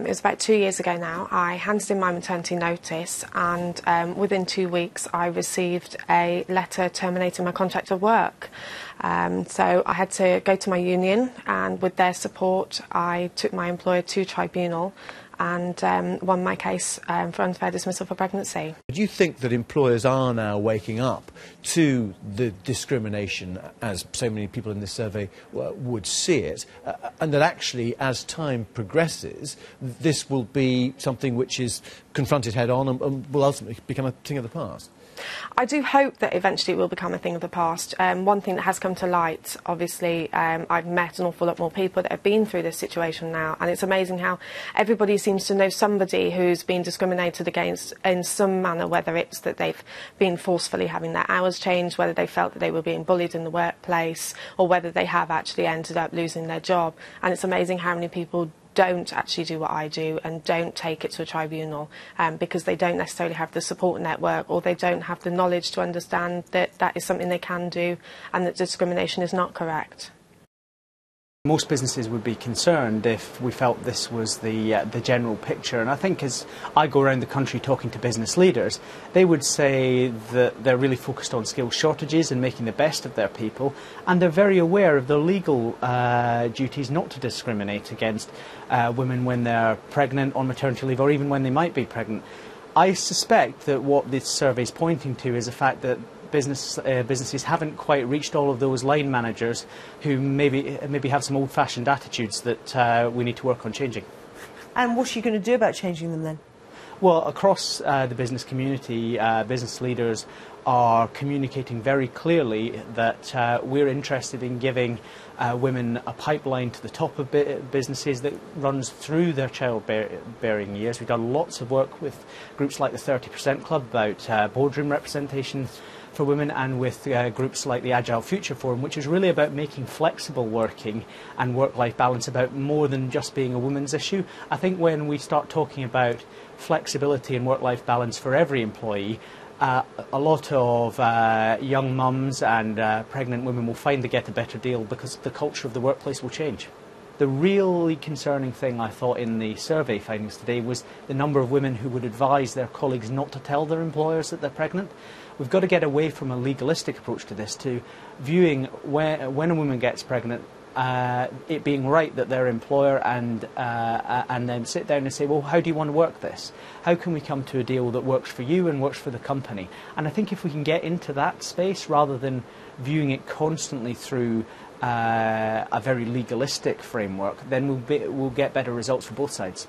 It was about 2 years ago now. I handed in my maternity notice, and within 2 weeks I received a letter terminating my contract of work. So I had to go to my union, and with their support I took my employer to tribunal and won my case for unfair dismissal for pregnancy. Do you think that employers are now waking up to the discrimination, as so many people in this survey would see it, and that actually, as time progresses, this will be something which is confronted head-on and will ultimately become a thing of the past? I do hope that eventually it will become a thing of the past. One thing that has come to light, obviously, I've met an awful lot more people that have been through this situation now, and it's amazing how everybody seems to know somebody who's been discriminated against in some manner, whether it's that they've been forcefully having their hours changed, whether they felt that they were being bullied in the workplace, or whether they have actually ended up losing their job. And it's amazing how many people don't actually do what I do and don't take it to a tribunal because they don't necessarily have the support network, or they don't have the knowledge to understand that that is something they can do and that discrimination is not correct. Most businesses would be concerned if we felt this was the general picture, and I think as I go around the country talking to business leaders, they would say that they're really focused on skill shortages and making the best of their people, and they're very aware of their legal duties not to discriminate against women when they're pregnant, on maternity leave, or even when they might be pregnant. I suspect that what this survey is pointing to is the fact that businesses haven't quite reached all of those line managers who maybe have some old-fashioned attitudes that we need to work on changing. And what's you going to do about changing them then? Well, across the business community, business leaders are communicating very clearly that we're interested in giving women a pipeline to the top of businesses that runs through their childbearing years. We've done lots of work with groups like the 30% Club about boardroom representation for women, and with groups like the Agile Future Forum, which is really about making flexible working and work-life balance about more than just being a woman's issue. I think when we start talking about flexibility and work-life balance for every employee, a lot of young mums and pregnant women will find they get a better deal because the culture of the workplace will change. The really concerning thing I thought in the survey findings today was the number of women who would advise their colleagues not to tell their employers that they're pregnant. We've got to get away from a legalistic approach to this, to viewing when a woman gets pregnant, it being right that their employer and then sit down and say, well, how do you want to work this? How can we come to a deal that works for you and works for the company? And I think if we can get into that space rather than viewing it constantly through a very legalistic framework, then we'll get better results for both sides.